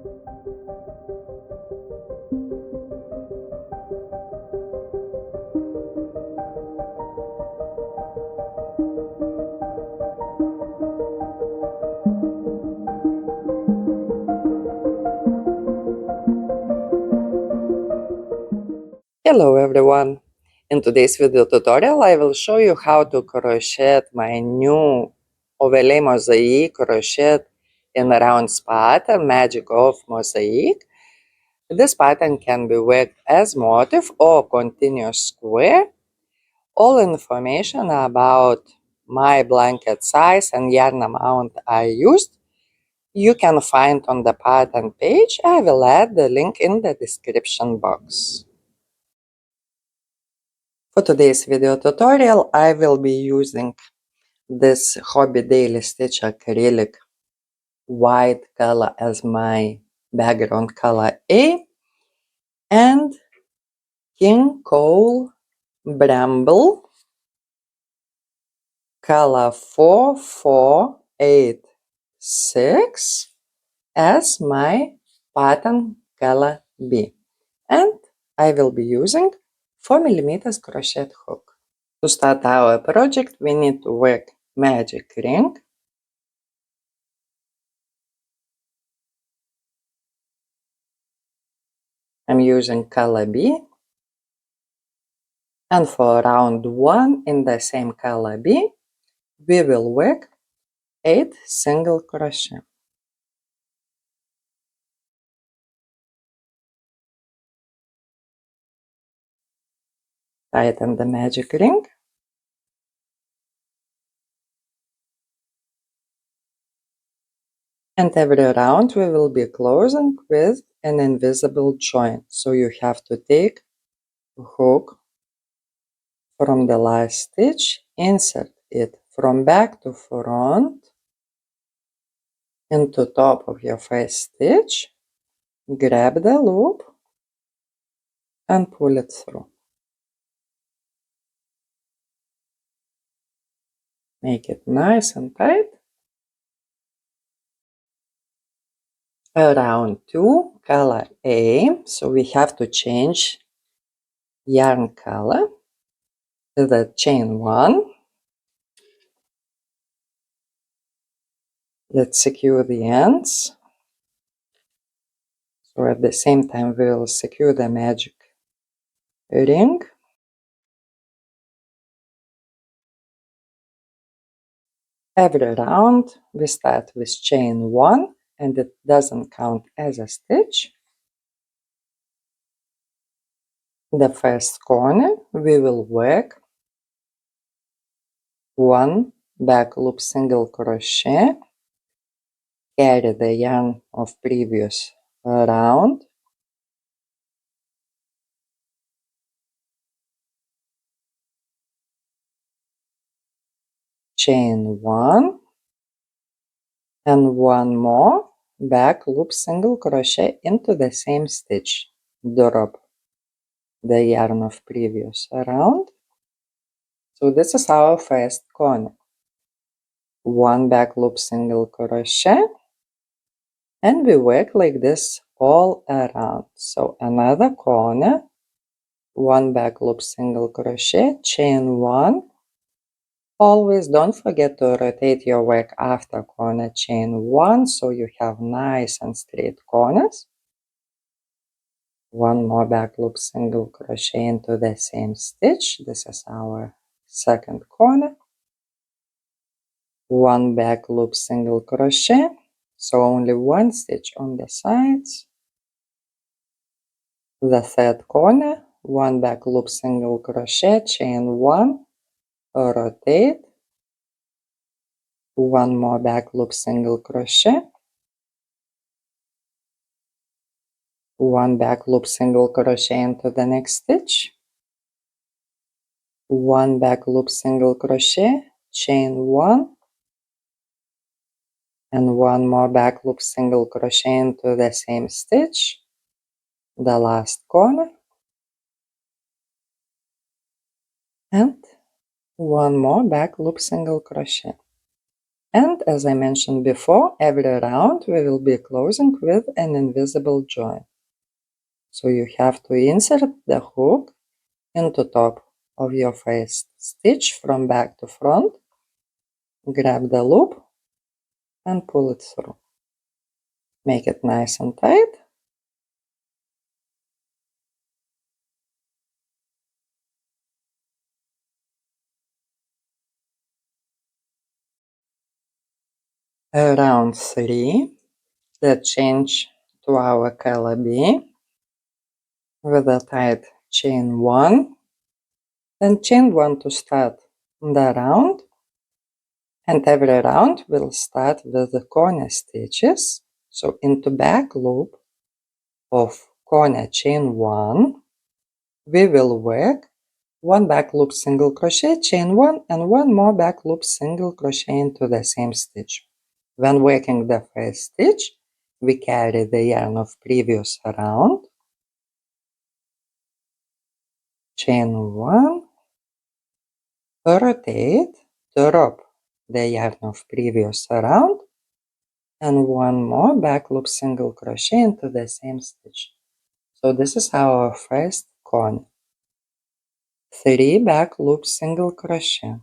Hello everyone! In today's video tutorial I will show you how to crochet my new overlay mosaic crochet in rounds pattern Magic of Mosaic. This pattern can be worked as motif or continuous square. All information about my blanket size and yarn amount I used you can find on the pattern page. I will add the link in the description box. For today's video tutorial, I will be using this Hobby Daily Stitch acrylic white color as my background color A and King Cole Bramble color 4486 as my pattern color B. And I will be using 4mm crochet hook. To start our project, we need to work magic ring. I'm using color B. And for round 1 in the same color B, we will work 8 single crochet. Tighten the magic ring. And every round we will be closing with an invisible join. So you have to take a hook from the last stitch, insert it from back to front into top of your first stitch, grab the loop and pull it through. Make it nice and tight. Round 2, color A, so we have to change yarn color to the chain 1. Let's secure the ends. So at the same time we will secure the magic ring. Every round we start with chain 1 and it doesn't count as a stitch. The first corner we will work 1 back loop single crochet, carry the yarn of previous round, chain 1 and 1 more back loop single crochet into the same stitch. Drop the yarn of previous round. So this is our first corner. 1 back loop single crochet and we work like this all around. So another corner, 1 back loop single crochet, chain 1. Always don't forget to rotate your work after corner, chain 1, so you have nice and straight corners. 1 more back loop single crochet into the same stitch. This is our second corner. 1 back loop single crochet, so only 1 stitch on the sides. The third corner, 1 back loop single crochet, chain 1, rotate, 1 more back loop single crochet, 1 back loop single crochet into the next stitch, 1 back loop single crochet, chain 1, and 1 more back loop single crochet into the same stitch, the last corner, and 1 more back loop single crochet. And as I mentioned before, every round we will be closing with an invisible join. So you have to insert the hook into top of your first stitch from back to front, grab the loop and pull it through. Make it nice and tight. Round 3, let's change to our color B with a tight chain 1, then chain 1 to start the round, and every round will start with the corner stitches. So into back loop of corner chain 1, we will work 1 back loop single crochet, chain 1, and 1 more back loop single crochet into the same stitch. When working the first stitch, we carry the yarn of previous round, chain 1, rotate, drop the yarn of previous round, and 1 more back loop single crochet into the same stitch. So this is our first corner. 3 back loop single crochet.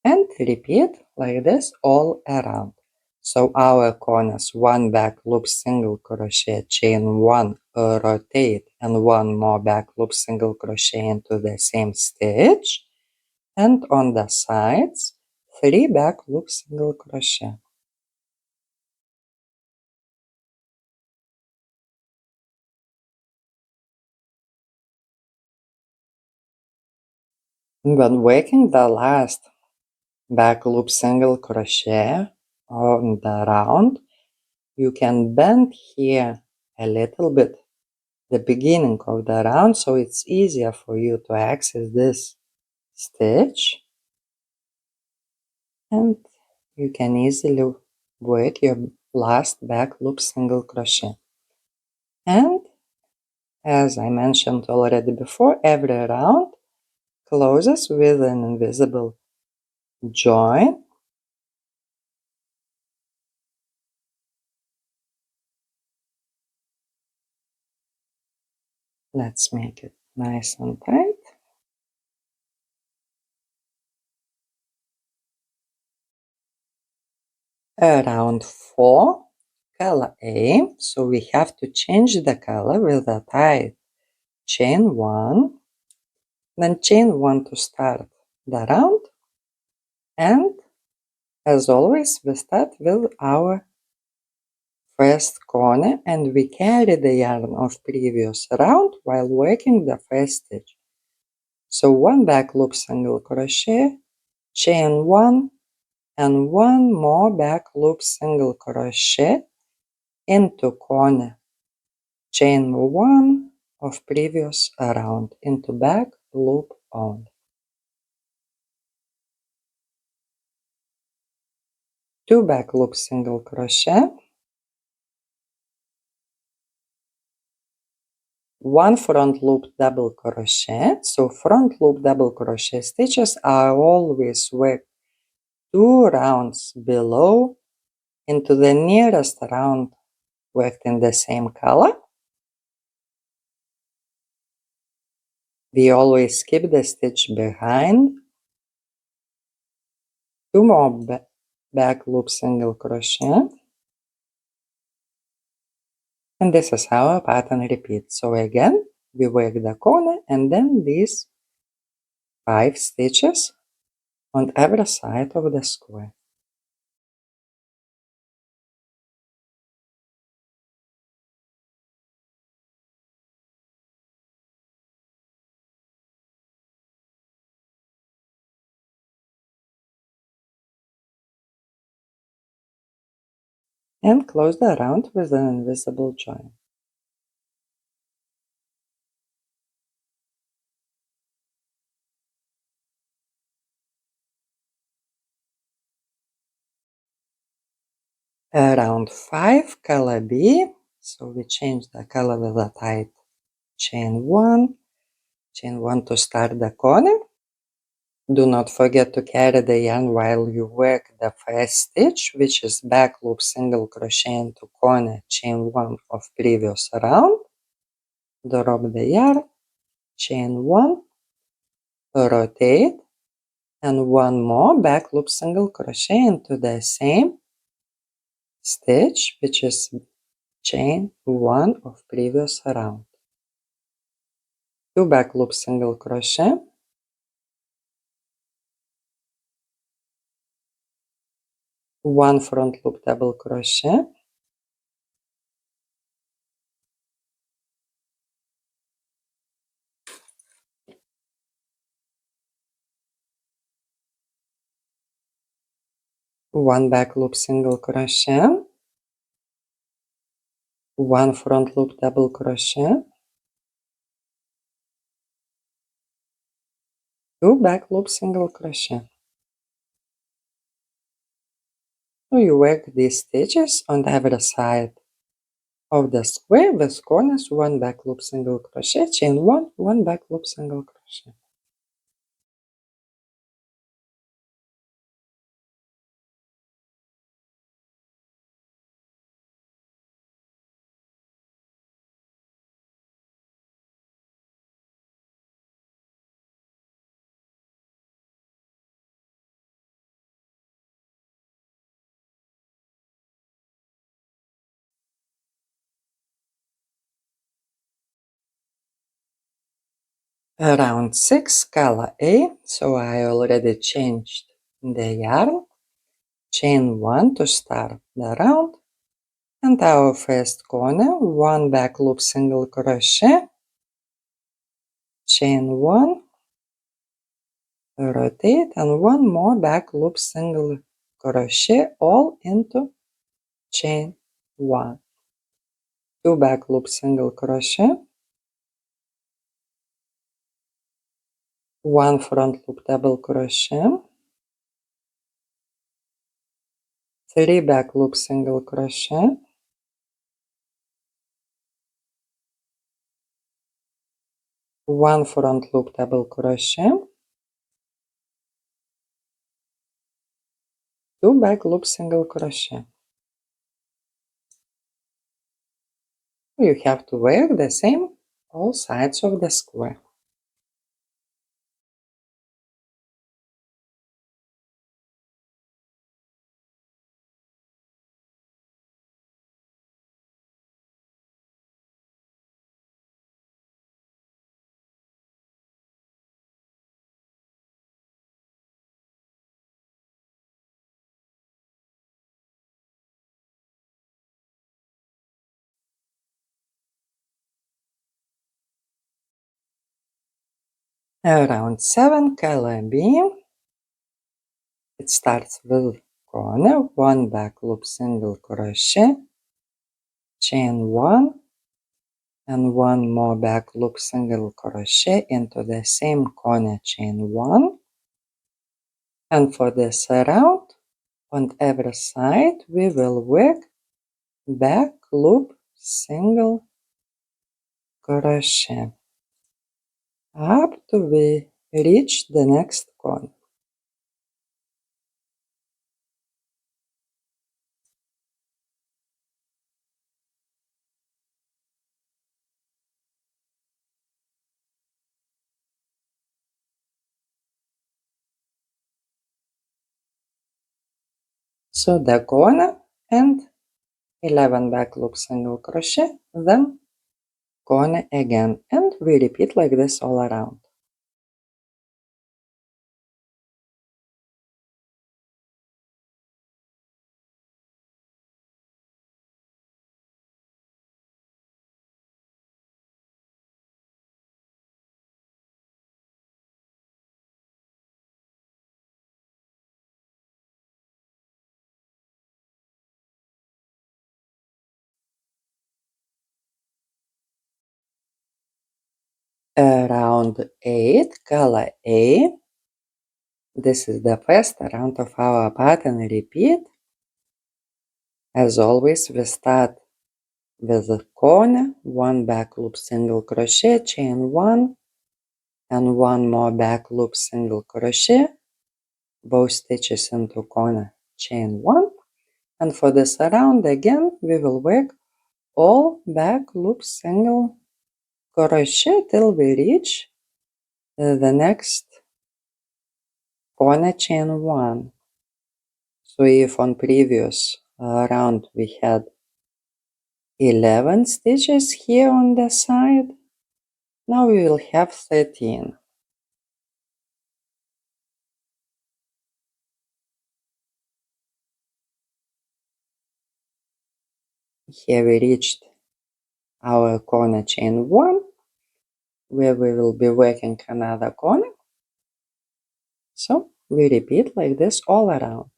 And repeat like this all around. So our corners, 1 back loop single crochet, chain 1, rotate, and 1 more back loop single crochet into the same stitch, and on the sides 3 back loop single crochet. When working the last back loop single crochet on the round, you can bend here a little bit the beginning of the round, so it's easier for you to access this stitch, and you can easily work your last back loop single crochet. And as I mentioned already before, every round closes with an invisible join. Let's make it nice and tight. Round 4, color A, so we have to change the color with a tight chain 1, then chain 1 to start the round, and as always we start with our first corner and we carry the yarn of previous round while working the first stitch. So 1 back loop single crochet, chain 1, and 1 more back loop single crochet into corner, chain 1 of previous round into back loop only. 2 back loop single crochet, 1 front loop double crochet. So front loop double crochet stitches are always worked 2 rounds below into the nearest round worked in the same color. We always skip the stitch behind, 2 more back loop single crochet, and this is how our pattern repeats. So again, we work the corner and then these 5 stitches on every side of the square. And close the round with an invisible join. Round 5, color B. So we change the color with a tight chain 1, chain 1 to start the corner. Do not forget to carry the yarn while you work the first stitch, which is back loop single crochet into corner, chain 1 of previous round, drop the yarn, chain 1, rotate, and one more back loop single crochet into the same stitch, which is chain 1 of previous round. 2 back loop single crochet, 1 front loop double crochet, 1 back loop single crochet, 1 front loop double crochet, 2 back loop single crochet. So you work these stitches on every side of the square with corners, 1 back loop single crochet, chain 1, 1 back loop single crochet. Round 6, color A, so I already changed the yarn, chain 1 to start the round, and our first corner, 1 back loop single crochet, chain 1, rotate, and 1 more back loop single crochet all into chain 1, 2 back loop single crochet, 1 front loop double crochet, 3 back loop single crochet, 1 front loop double crochet, 2 back loop single crochet. You have to work the same all sides of the square. Round 7, color B. It starts with corner, 1 back loop single crochet, chain 1, and 1 more back loop single crochet into the same corner, chain 1. And for this round, on every side, we will work back loop single crochet up to we reach the next corner. So the corner and 11 back loop single crochet, then corner again, and we repeat like this all around. Round 8, color A. This is the first round of our pattern repeat. As always, we start with the corner, 1 back loop single crochet, chain 1, and one more back loop single crochet, both stitches into corner, chain 1, and for this round again we will work all back loop single crochet till we reach the next corner chain 1. So if on previous round we had 11 stitches here on the side, now we will have 13. Here we reached our corner chain 1, where we will be working another corner. So we repeat like this all around.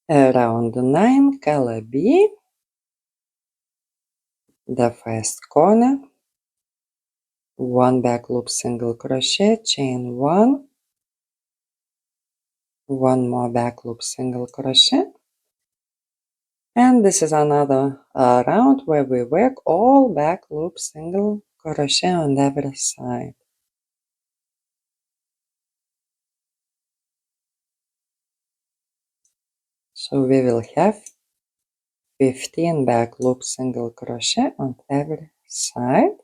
Round 9, color B, the first corner, 1 back loop single crochet, chain 1, 1 more back loop single crochet, and this is another round where we work all back loop single crochet on every side. So we will have 15 back loop single crochet on every side,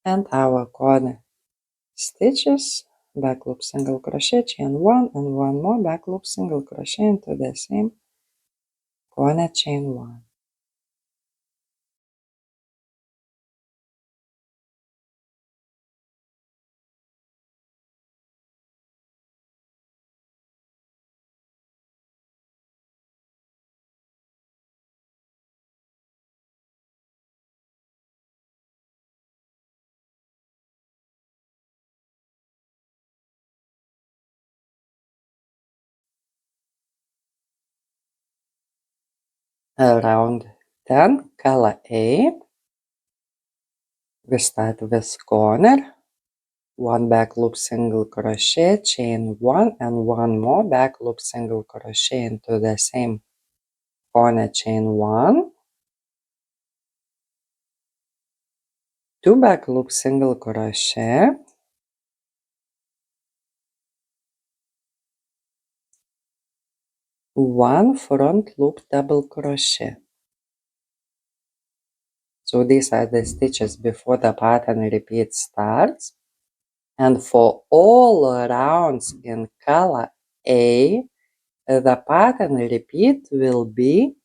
and our corner stitches, back loop single crochet, chain 1, and 1 more back loop single crochet into the same corner chain 1. Round 10, color A, we start with corner, 1 back loop single crochet, chain 1, and 1 more back loop single crochet into the same corner chain 1, 2 back loop single crochet, 1 front loop double crochet. So these are the stitches before the pattern repeat starts. And for all rounds in color A, the pattern repeat will be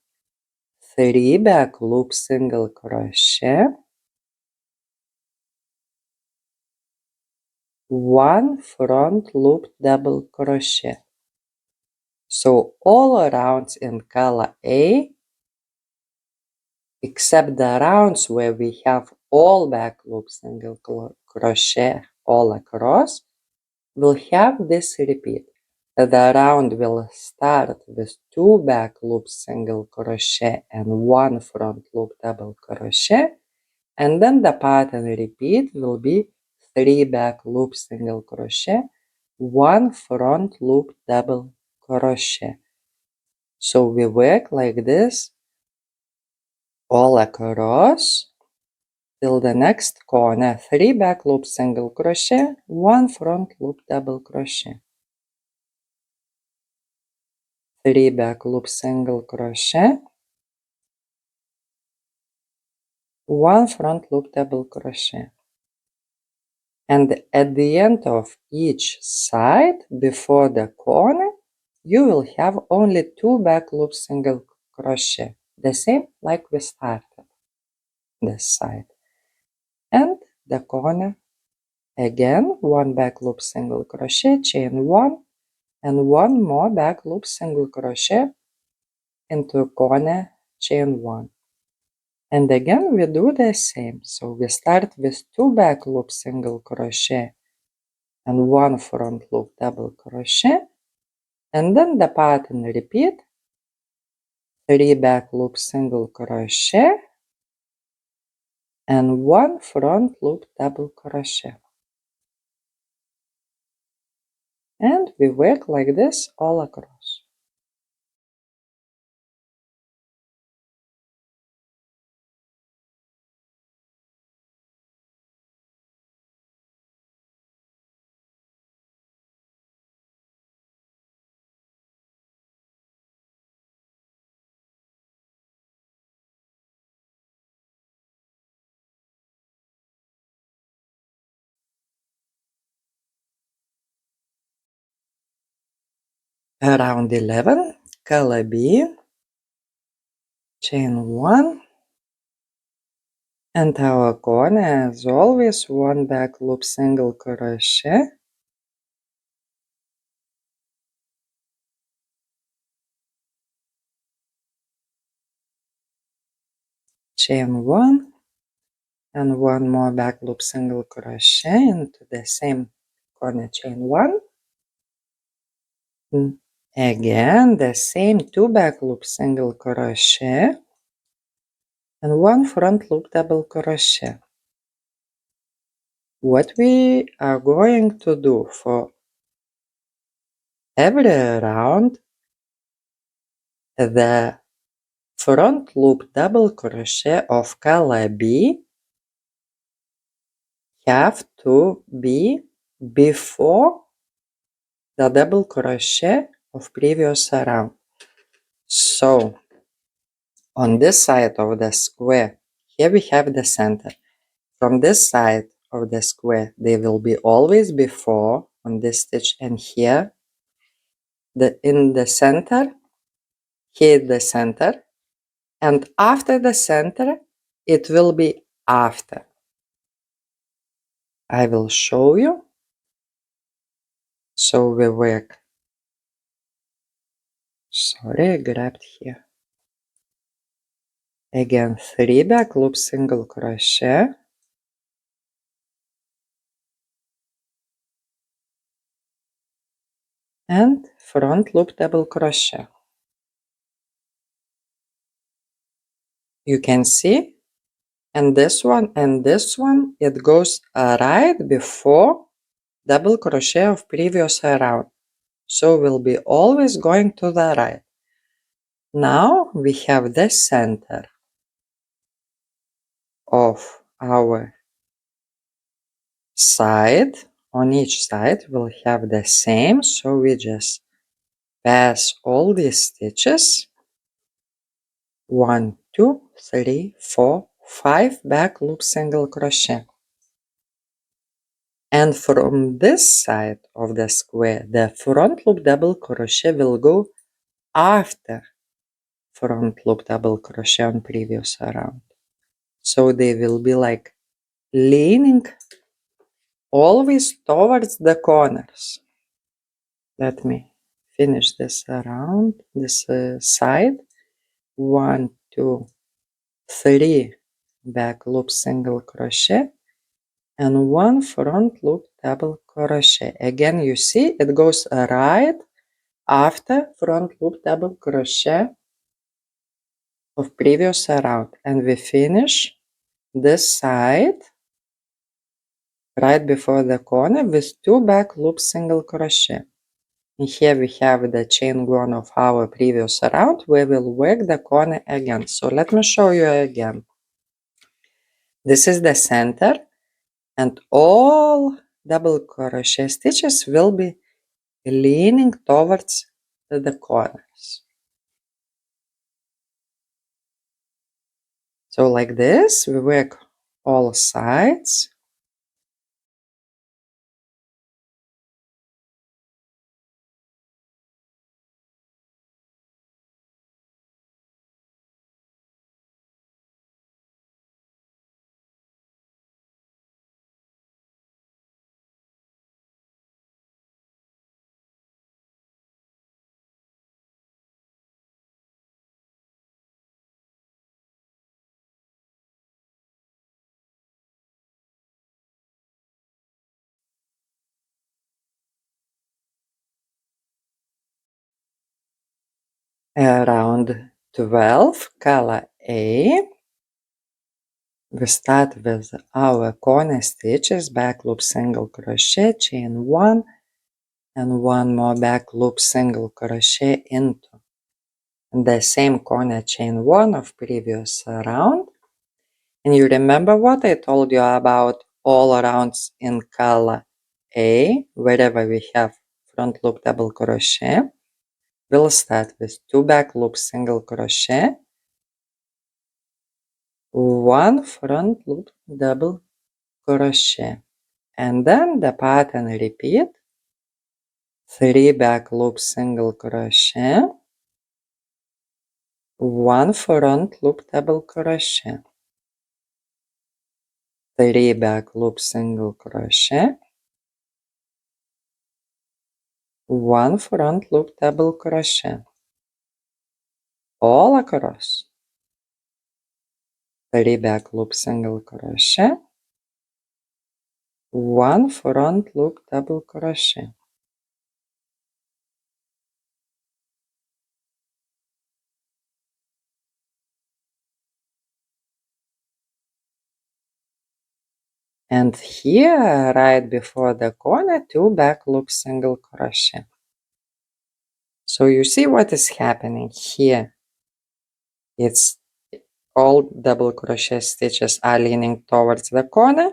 3 back loop single crochet, 1 front loop double crochet. So all rounds in color A, except the rounds where we have all back loop single crochet all across, will have this repeat. The round will start with 2 back loop single crochet and 1 front loop double crochet, and then the pattern repeat will be 3 back loop single crochet, 1 front loop double crochet. So we work like this all across till the next corner, 3 back loop single crochet, 1 front loop double crochet, 3 back loop single crochet, 1 front loop double crochet. And at the end of each side before the corner, you will have only 2 back loop single crochet, the same like we started this side. And the corner again, 1 back loop single crochet, chain 1, and 1 more back loop single crochet into corner chain 1. And again we do the same. So we start with 2 back loop single crochet and 1 front loop double crochet, and then the pattern repeat, 3 back loop single crochet and 1 front loop double crochet. And we work like this all across. Around 11, color B, chain 1, and our corner as always 1 back loop single crochet, chain 1, and 1 more back loop single crochet into the same corner, chain 1. Again the same 2 back loop single crochet and 1 front loop double crochet. What we are going to do for every round, the front loop double crochet of color B have to be before the double crochet of previous round. So on this side of the square, here we have the center. From this side of the square, they will be always before on this stitch, and here in the center, here the center, and after the center, it will be after. I will show you. So we work. Sorry, I grabbed here. Again, 3 back loop single crochet, and front loop double crochet. You can see, and this one, it goes right before double crochet of previous round. So we'll be always going to the right. Now we have the center of our side. On each side we'll have the same, so we just pass all these stitches. 1, 2, 3, 4, 5 back loop single crochet. And from this side of the square, the front loop double crochet will go after front loop double crochet on previous round. So they will be like leaning always towards the corners. Let me finish this around this side. 1, 2, 3 back loop single crochet and 1 front loop double crochet. Again, you see it goes right after front loop double crochet of previous round, and we finish this side right before the corner with 2 back loop single crochet. And here we have the chain 1 of our previous round. We will work the corner again. So let me show you again. This is the center, and all double crochet stitches will be leaning towards the corners. So like this, we work all sides. Round 12, color A. We start with our corner stitches, back loop, single crochet, chain 1, and one more back loop, single crochet into the same corner chain 1 of previous round. And you remember what I told you about all rounds in color A, wherever we have front loop double crochet, we'll start with 2 back loops single crochet, 1 front loop double crochet, and then the pattern repeat, 3 back loop single crochet, 1 front loop double crochet, 3 back loop single crochet, 1 front loop double crochet, all across, 3 back loop single crochet, 1 front loop double crochet. And here, right before the corner, 2 back loop single crochet. So you see what is happening here. It's all double crochet stitches are leaning towards the corner,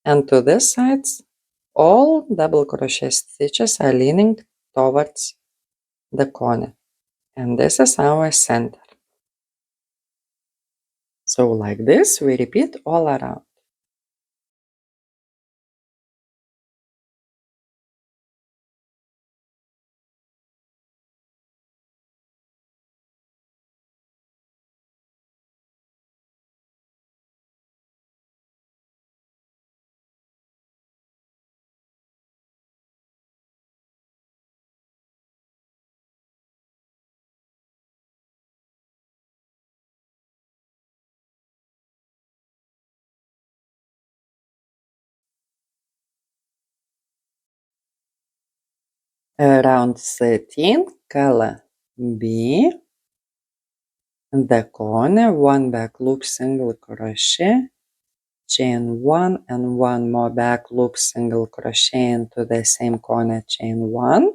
and to this side, all double crochet stitches are leaning towards the corner. And this is our center. So like this, we repeat all around. Round 13, color B, the corner, 1 back loop single crochet, chain 1 and 1 more back loop single crochet into the same corner, chain 1.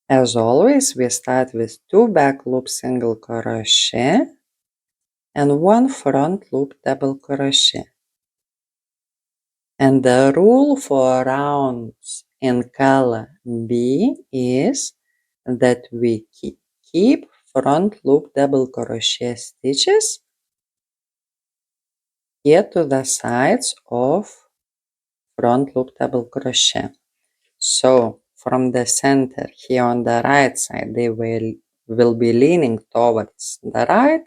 As always, we start with 2 back loop single crochet and 1 front loop double crochet. And the rule for rounds in color B is that we keep front loop double crochet stitches here to the sides of front loop double crochet. So from the center here on the right side, they will be leaning towards the right,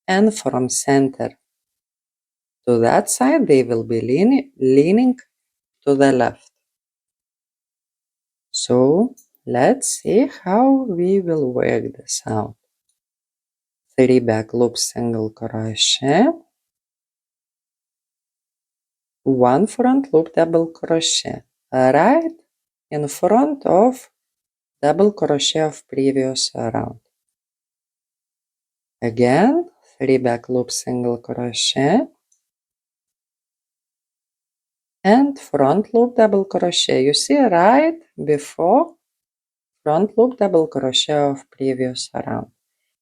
and from center to that side, they will be leaning to the left. So let's see how we will work this out. 3 back loop single crochet, 1 front loop double crochet, right in front of double crochet of previous round. Again, 3 back loop single crochet and front loop double crochet. You see right before front loop double crochet of previous round.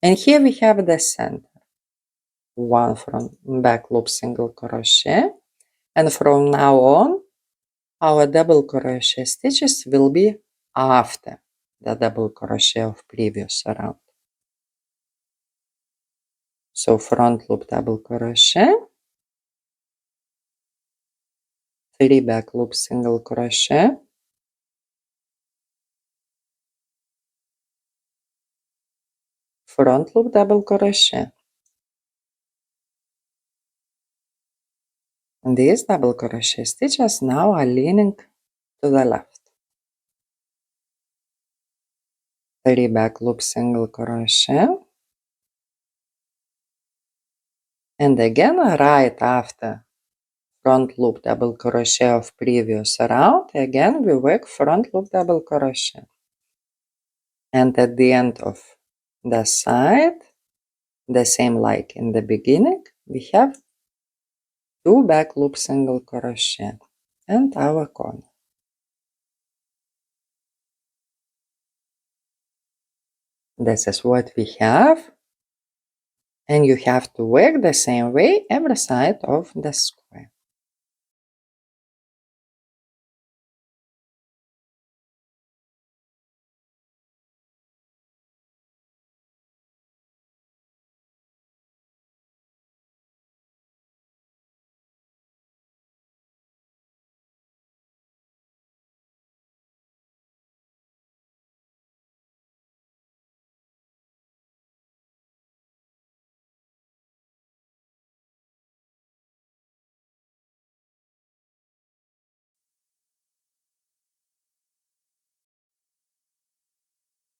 And here we have the center. 1 front back loop single crochet, and from now on our double crochet stitches will be after the double crochet of previous round. So front loop double crochet, 3 back loop single crochet, front loop double crochet. And these double crochet stitches now are leaning to the left. 3 back loop single crochet, and again right after front loop double crochet of previous round, again we work front loop double crochet. And at the end of the side, the same like in the beginning, we have 2 back loop single crochet and our corner. This is what we have, and you have to work the same way every side of the square.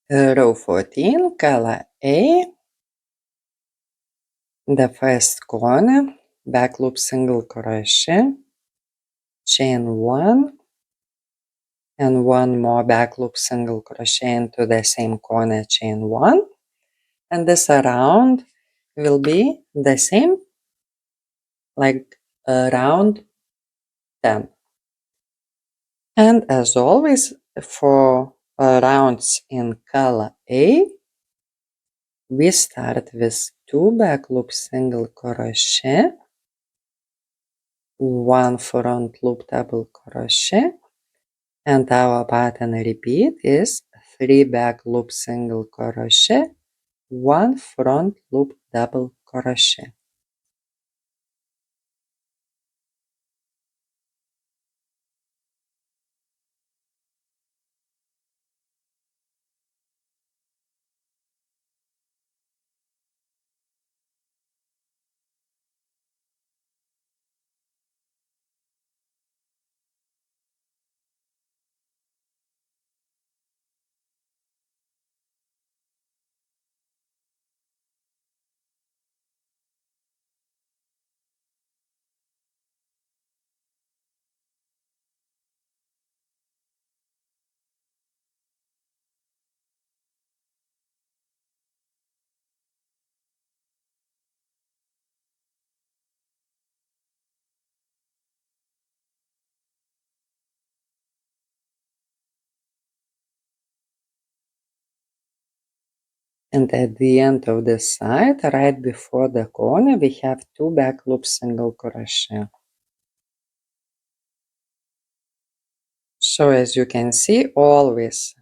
Row 14, color A, the first corner, back loop single crochet, chain 1, and 1 more back loop single crochet into the same corner, chain 1, and this around will be the same like around 10. And as always, for rounds in color A, we start with 2 back loop single crochet, 1 front loop double crochet, and our pattern repeat is 3 back loop single crochet, 1 front loop double crochet. And at the end of the side, right before the corner, we have 2 back loop single crochet. So as you can see, always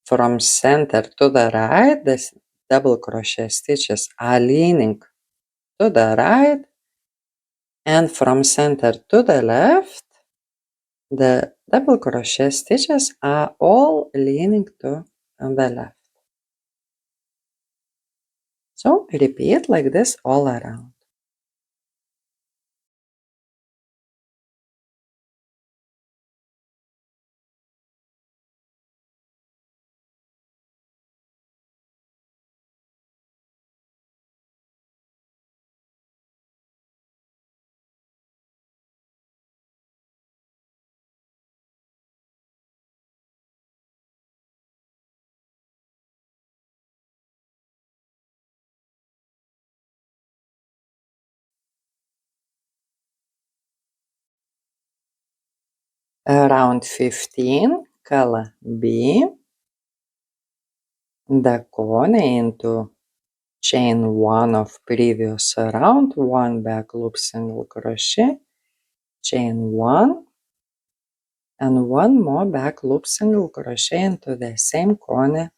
from center to the right, the double crochet stitches are leaning to the right, and from center to the left, the double crochet stitches are all leaning to the left. So repeat like this all around. Round 15, color B, the corner into chain 1 of previous round, 1 back loop single crochet, chain 1, and 1 more back loop single crochet into the same corner,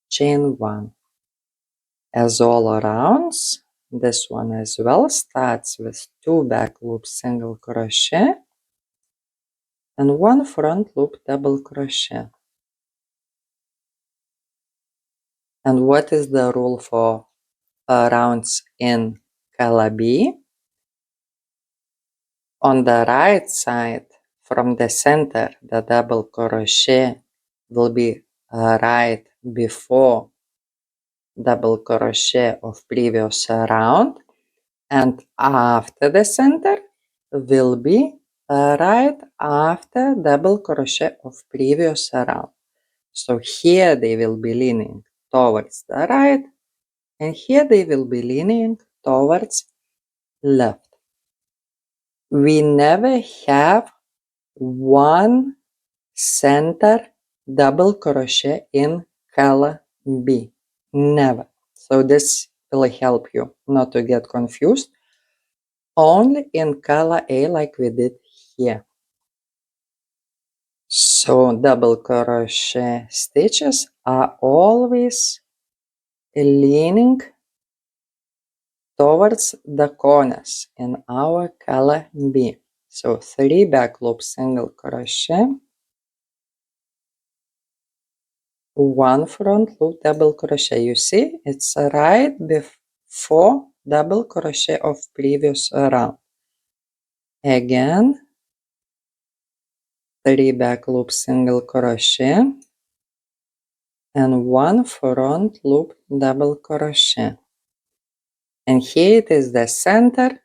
chain 1. As all rounds, this one as well starts with 2 back loop single crochet and 1 front loop double crochet. And what is the rule for rounds in color B? On the right side, from the center, the double crochet will be right before double crochet of previous round, and after the center will be right after double crochet of previous round. So here they will be leaning towards the right, and here they will be leaning towards left. We never have one center double crochet in color B. Never. So this will help you not to get confused. Only in color A like we did here. So double crochet stitches are always leaning towards the corners in our color B. So 3 back loops single crochet, 1 front loop double crochet. You see, it's right before double crochet of previous round. Again, 3 back loop single crochet and 1 front loop double crochet. And here it is the center.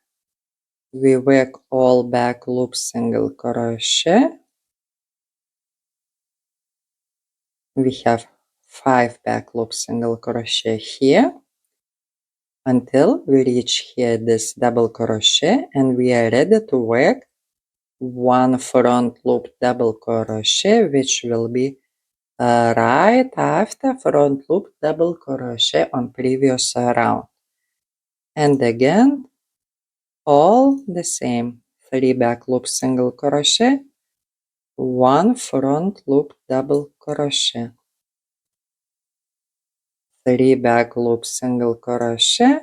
We work all back loop single crochet. We have 5 back loop single crochet here until we reach here this double crochet, and we are ready to work 1 front loop double crochet, which will be right after front loop double crochet on previous round. And again, all the same, 3 back loop single crochet, 1 front loop double crochet, 3 back loop single crochet,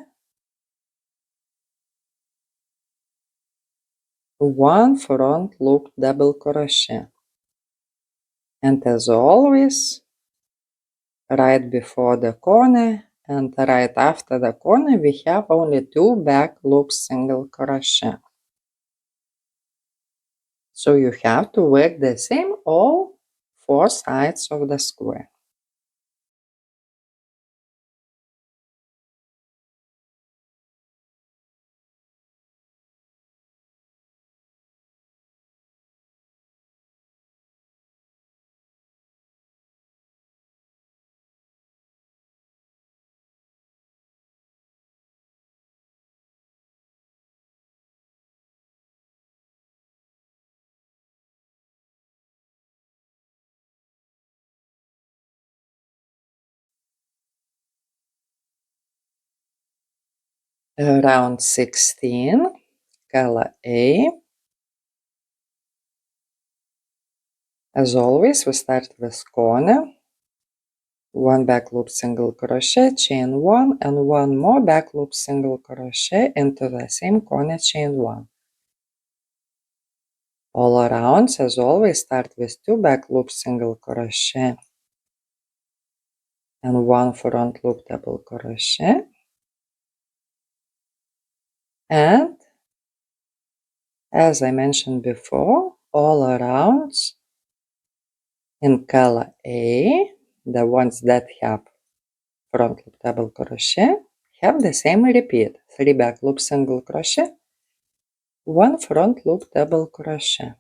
1 front loop double crochet. And as always, right before the corner and right after the corner, we have only 2 back loop single crochet. So you have to work the same all 4 sides of the square. Round 16, color A. As always, we start with corner, 1 back loop single crochet, chain 1, and 1 more back loop single crochet into the same corner, chain 1. All rounds, as always, start with 2 back loop single crochet and 1 front loop double crochet. And as I mentioned before, all rounds in color A, the ones that have front loop double crochet, have the same repeat: 3 back loop single crochet, 1 front loop double crochet.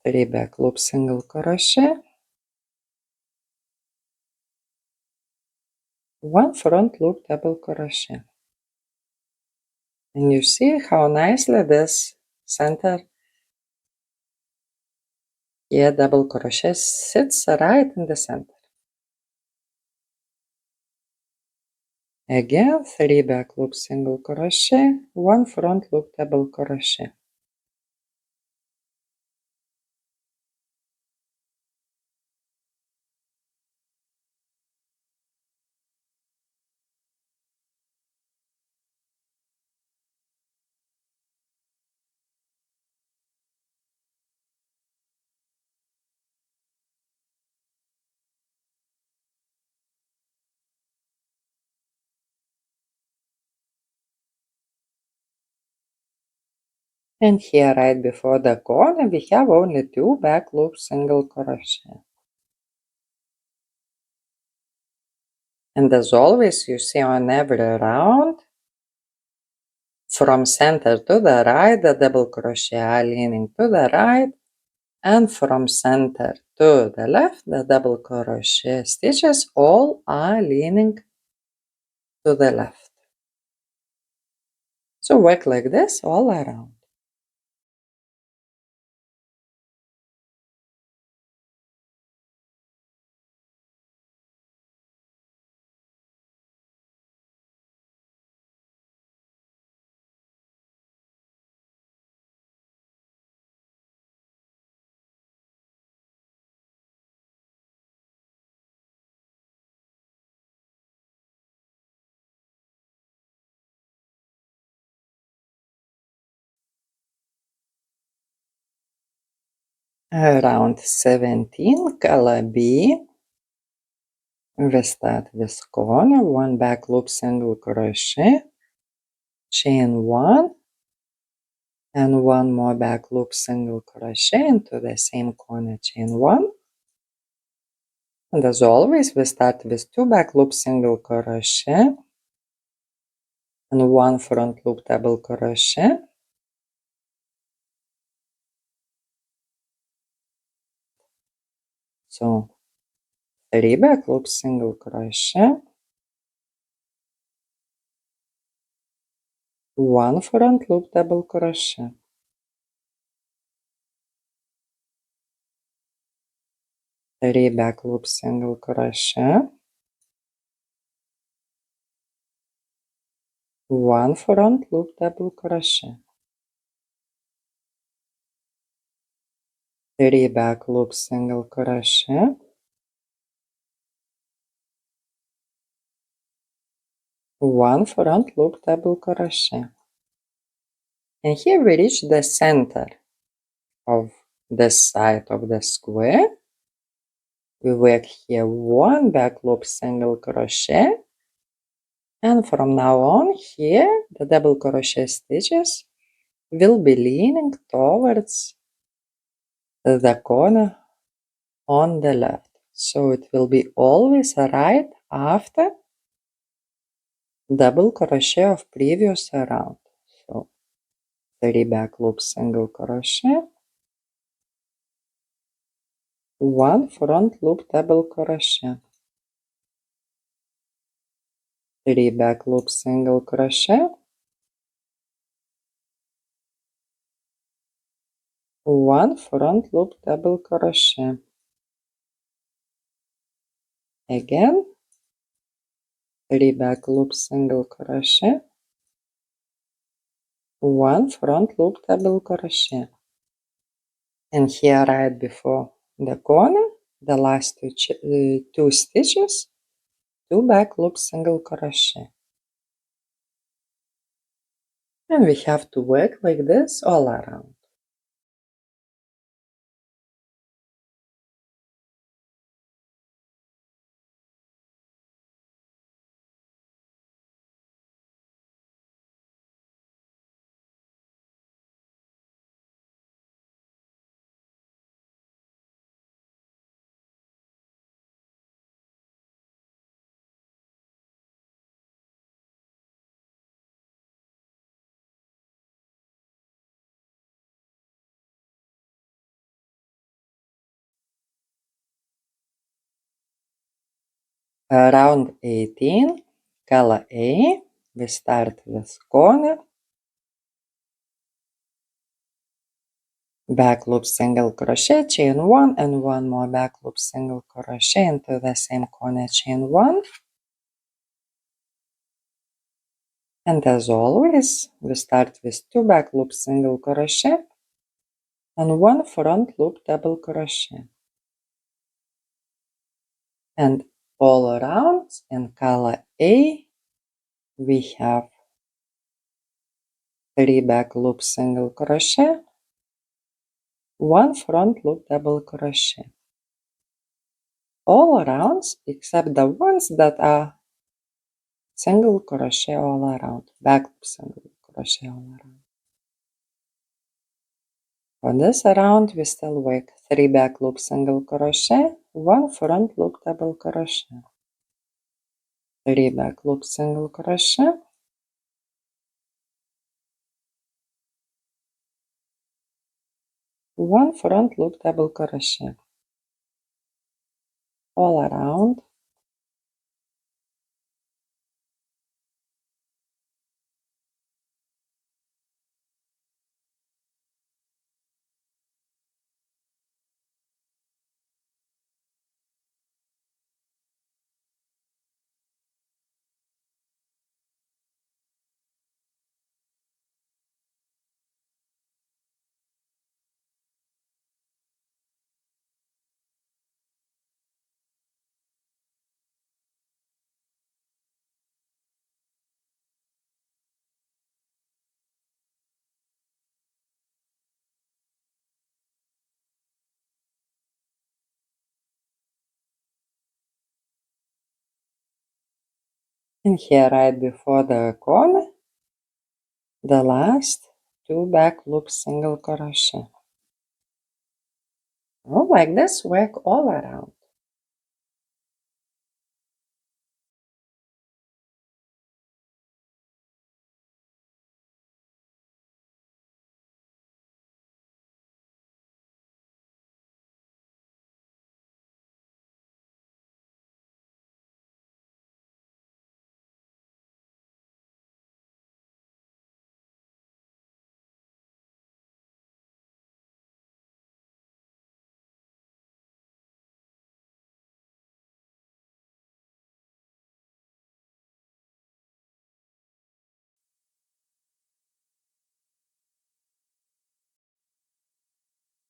3 back loop single crochet, 1 front loop double crochet. And you see how nicely this center here double crochet sits right in the center. Again, 3 back loop single crochet, 1 front loop double crochet. And here right before the corner we have only 2 back loop single crochet. And as always, you see on every round From center to the right, the double crochet are leaning to the right, and from center to the left, the double crochet stitches all are leaning to the left. So work like this all around. Round 17, color B. We start with corner, 1 back loop single crochet, chain 1, and 1 more back loop single crochet into the same corner, chain 1. And as always, we start with 2 back loop single crochet and 1 front loop double crochet. So 3 back loop single crochet, 1 front loop double crochet, 3 back loop single crochet, 1 front loop double crochet, 3 back loop single crochet, 1 front loop double crochet. And here we reach the center of this side of the square. We work here 1 back loop single crochet, and from now on here the double crochet stitches will be leaning towards the corner on the left. So it will be always right after double crochet of previous round. So 3 back loop single crochet, 1 front loop double crochet, 3 back loop single crochet, 1 front loop double crochet. Again, 3 back loop single crochet, 1 front loop double crochet. And here right before the corner, the last two stitches, 2 back loop single crochet. And we have to work like this all around. Round 18, color A, we start with corner, back loop single crochet, chain 1, and 1 more back loop single crochet into the same corner, chain 1. And as always, we start with 2 back loop single crochet and 1 front loop double crochet. And all around in color A, we have 3 back loop single crochet, 1 front loop double crochet. All around except the ones that are single crochet all around, back loop single crochet all around. For this round, we still work 3 back loop single crochet, 1 front loop double crochet, 3 back loop single crochet, 1 front loop double crochet all around. And here right before the corner, the last 2 back loop single crochet. Oh, like this, work all around.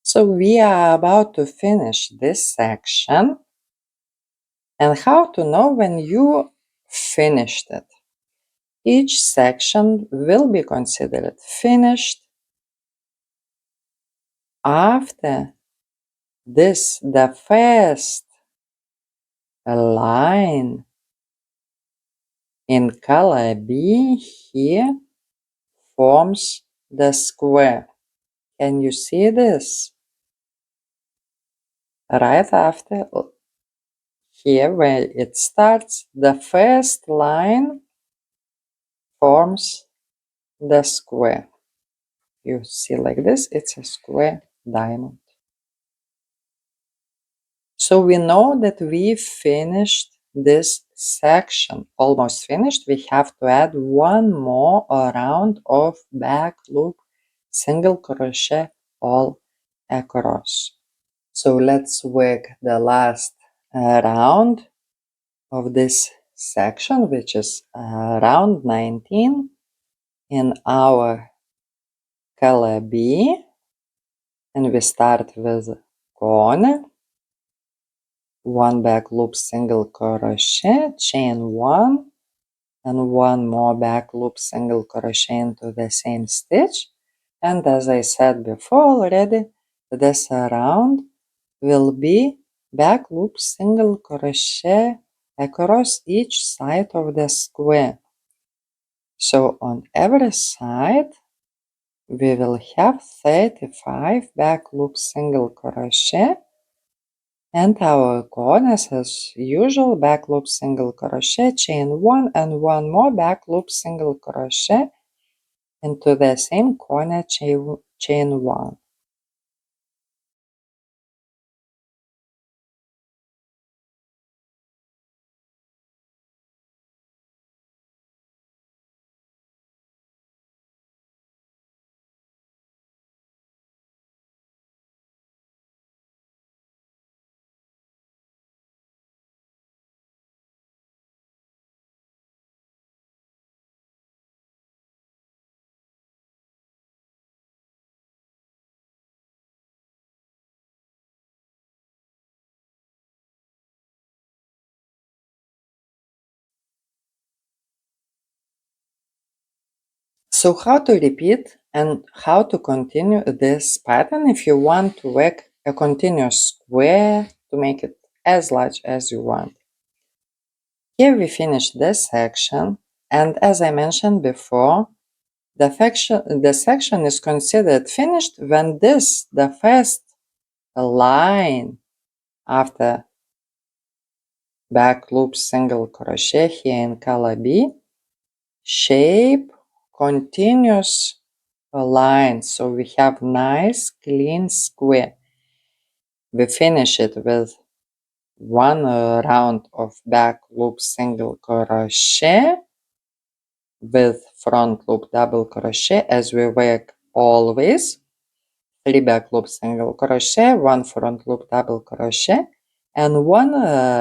So we are about to finish this section. And how to know when you finished it. Each section will be considered finished after the first line in color B here forms the square. Can you see this? Right after here where it starts, the first line forms the square. You see like this, it's a square diamond. So we know that we finished this section, almost finished. We have to add one more round of back loop single crochet all across. So let's work the last round of this section, which is round 19 in our color B, and we start with corner, 1 back loop single crochet, chain 1, and 1 more back loop single crochet into the same stitch. And as I said before already, this round will be back loop single crochet across each side of the square. So on every side we will have 35 back loop single crochet, and our corners as usual back loop single crochet, chain 1, and 1 more back loop single crochet into the same corner, chain 1. So how to repeat and how to continue this pattern if you want to work a continuous square to make it as large as you want. Here we finish this section, and as I mentioned before, the section is considered finished when the first line after back loop single crochet here in color B, shape continues line, so we have nice clean square. We finish it with one round of back loop single crochet with front loop double crochet as we work always. 3 back loop single crochet, 1 front loop double crochet, and 1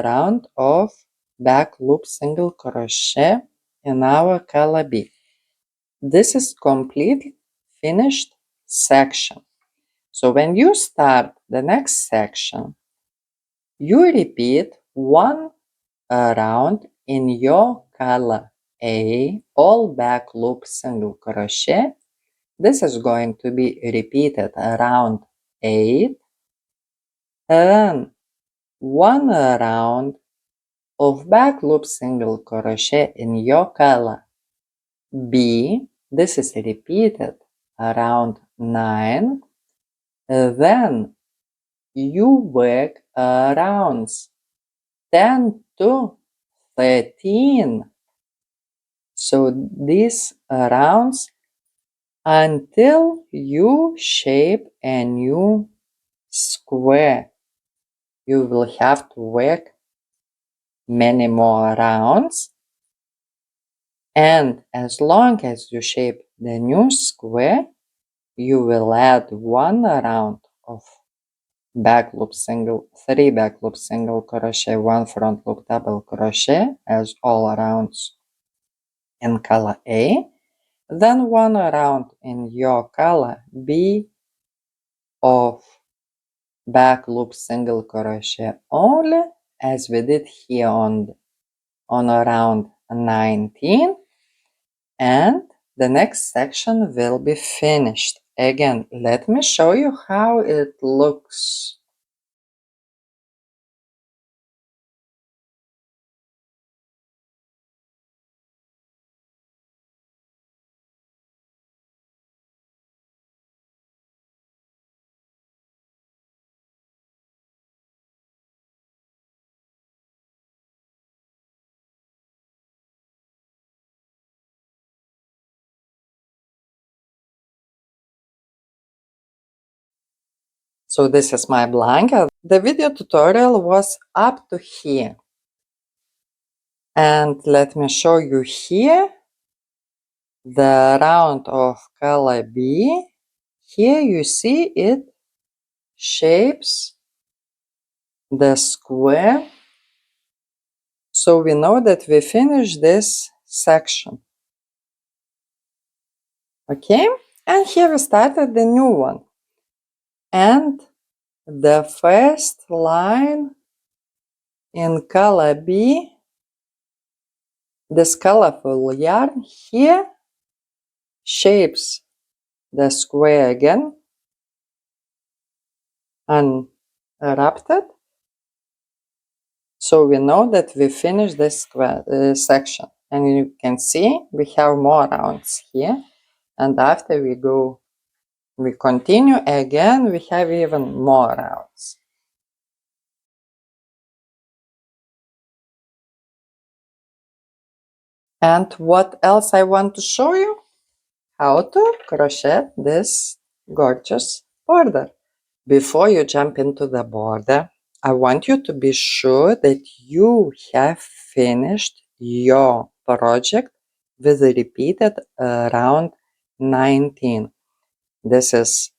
round of back loop single crochet in our color B. This is complete finished section. So when you start the next section, you repeat 1 round in your color A, all back loop single crochet. This is going to be repeated around 8, and 1 round of back loop single crochet in your color B. This is repeated around 9. Then you work rounds 10 to 13. So these rounds until you shape a new square. You will have to work many more rounds, and as long as you shape the new square, you will add 1 round of back loop single, 3 back loop single crochet, 1 front loop double crochet as all rounds in color A, then 1 round in your color B of back loop single crochet only, as we did here on round 19, and the next section will be finished. Again, let me show you how it looks. So this is my blanket. The video tutorial was up to here. And let me show you here the round of color B. Here you see it shapes the square. So we know that we finished this section. Okay? And here we started the new one. And the first line in color B, this colorful yarn here shapes the square again, unwrapped it. So we know that we finished this section. And you can see we have more rounds here. And after we continue again, we have even more rounds. And what else I want to show you? How to crochet this gorgeous border. Before you jump into the border, I want you to be sure that you have finished your project with repeated round 19. This is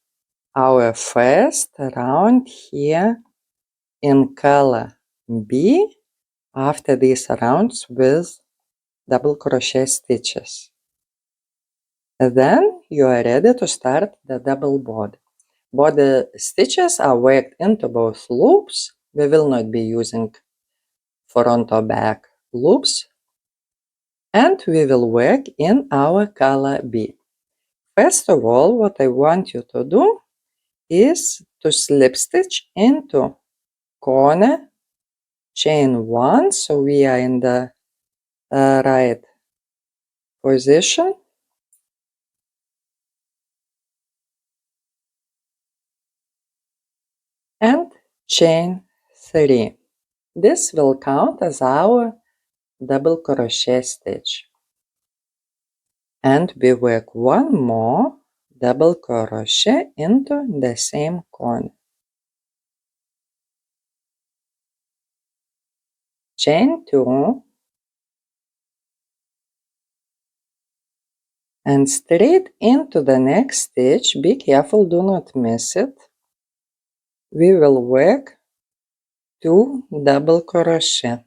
our first round here in color B after these rounds with double crochet stitches. Then you are ready to start the double border. Border stitches are worked into both loops. We will not be using front or back loops, and we will work in our color B. First of all, what I want you to do is to slip stitch into corner, chain 1, so we are in the right position, and chain 3. This will count as our double crochet stitch. And we work one more double crochet into the same corner. Chain 2 and straight into the next stitch. Be careful, do not miss it. We will work 2 double crochet.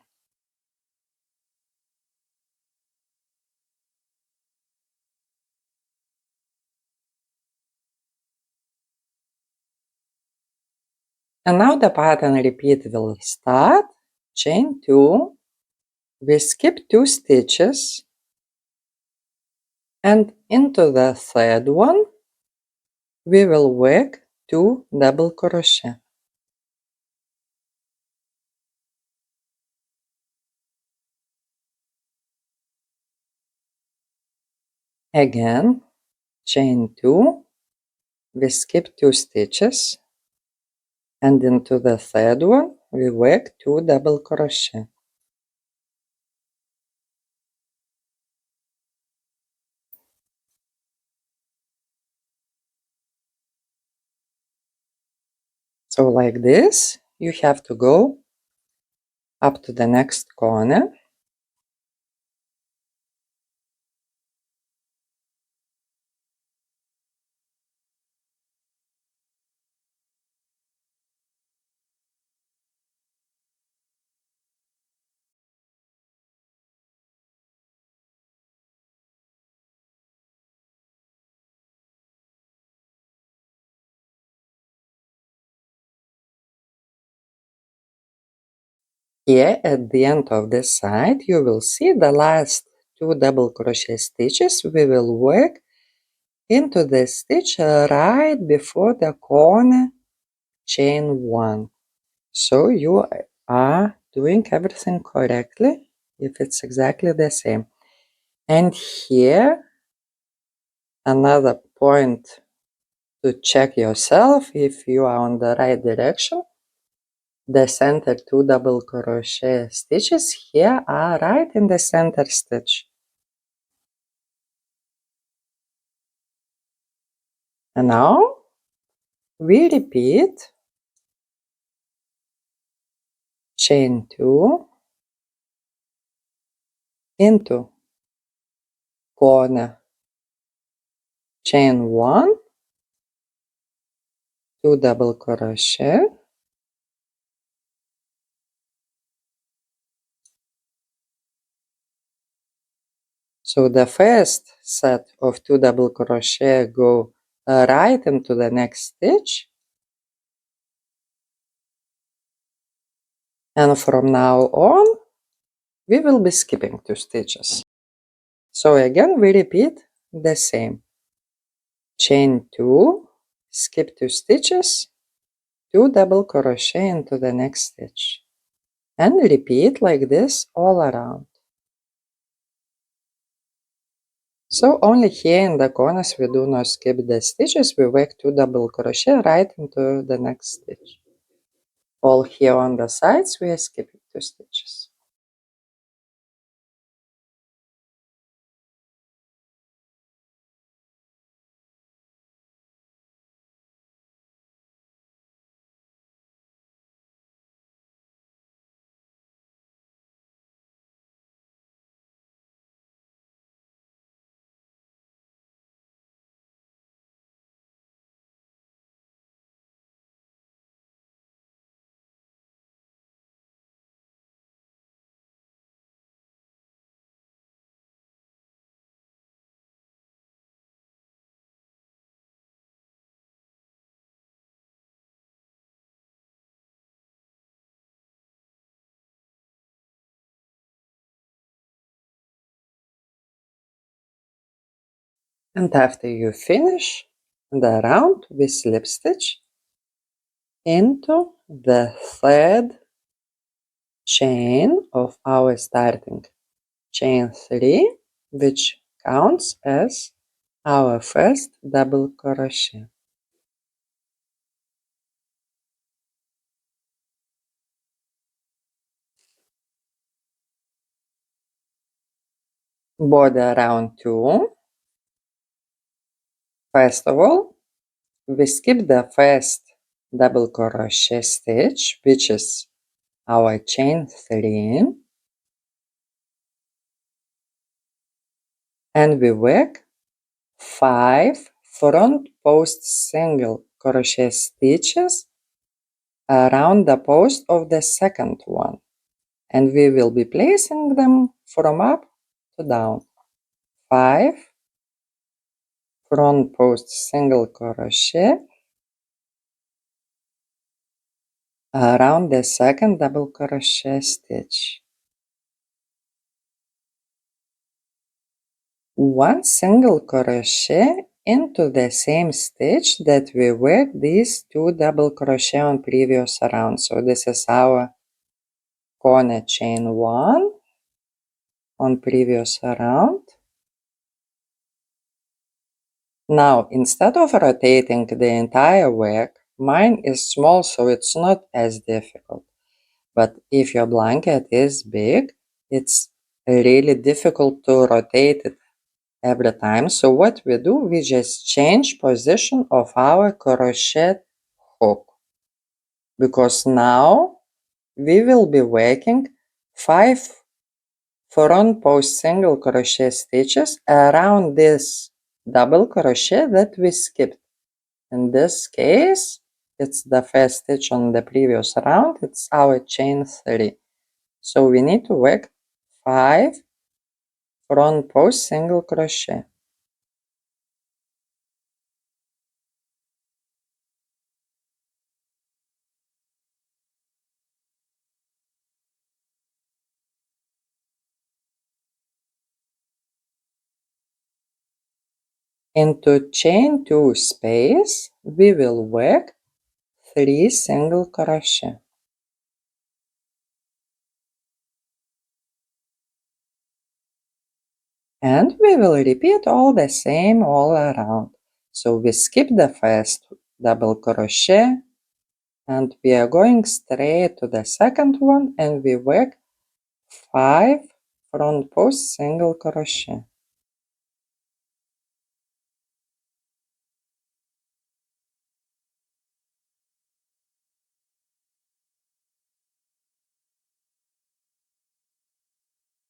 And now the pattern repeat will start. Chain 2, we skip 2 stitches, and into the third one we will work 2 double crochet. Again, chain 2, we skip 2 stitches, and into the third one we work 2 double crochet. So like this, you have to go up to the next corner. Here at the end of this side, you will see the last 2 double crochet stitches. We will work into the stitch right before the corner, chain 1. So you are doing everything correctly if it's exactly the same. And here, another point to check yourself if you are on the right direction. The center 2 double crochet stitches here are right in the center stitch. And now we repeat chain 2 into corner, chain 1, 2 double crochet, so the first set of 2 double crochet go right into the next stitch, and from now on we will be skipping 2 stitches. So again we repeat the same. Chain 2, skip 2 stitches, 2 double crochet into the next stitch, and repeat like this all around. So only here in the corners we do not skip the stitches, we work 2 double crochet right into the next stitch. All here on the sides we are skipping 2 stitches. And after you finish the round, we slip stitch into the third chain of our starting chain 3, which counts as our first double crochet. Border round 2, First of all, we skip the first double crochet stitch, which is our chain 3, and we work 5 front post single crochet stitches around the post of the second one, and we will be placing them from up to down. 5 front post single crochet around the second double crochet stitch. 1 single crochet into the same stitch that we worked these 2 double crochet on previous round. So this is our corner chain 1 on previous round. Now, instead of rotating the entire work, mine is small, so it's not as difficult. But if your blanket is big, it's really difficult to rotate it every time. So what we do, we just change position of our crochet hook. Because now we will be working 5 front post single crochet stitches around this double crochet that we skipped. In this case, it's the first stitch on the previous round, it's our chain 3. So we need to work 5 front post single crochet. Into chain 2 space, we will work 3 single crochet. And we will repeat all the same all around. So we skip the first double crochet and we are going straight to the second one and we work 5 front post single crochet.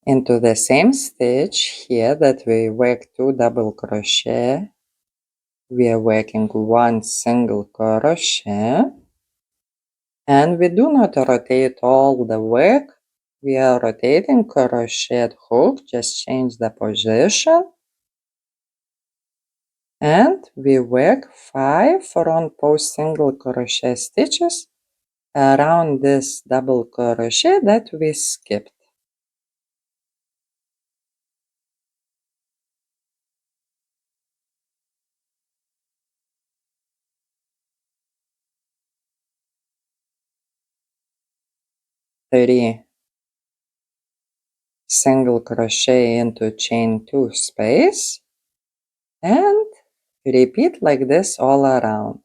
Into the same stitch here that we work 2 double crochet, we are working 1 single crochet, and we do not rotate all the work. We are rotating crochet hook, just change the position, and we work 5 front post single crochet stitches around this double crochet that we skipped. Three single crochet into chain 2 space and repeat like this all around.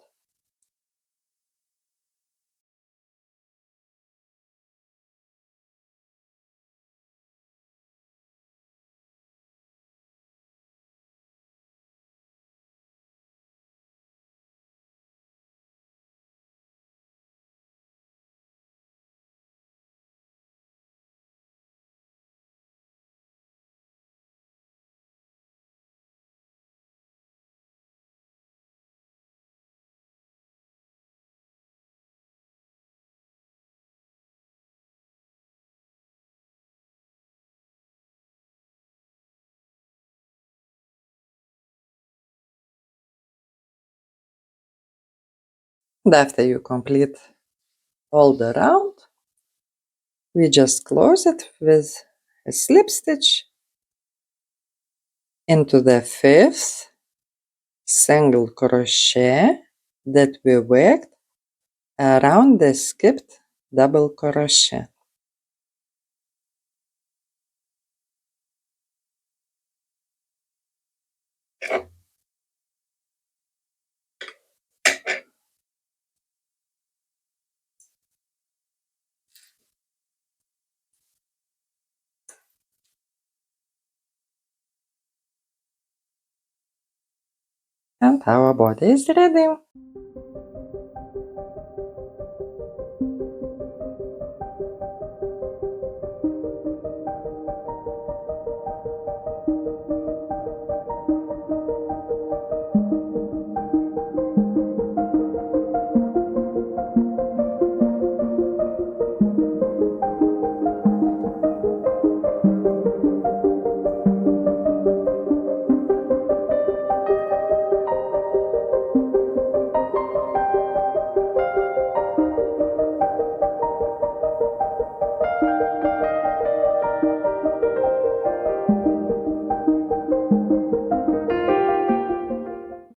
And after you complete all the round, we just close it with a slip stitch into the 5th single crochet that we worked around the skipped double crochet. and our body is ready.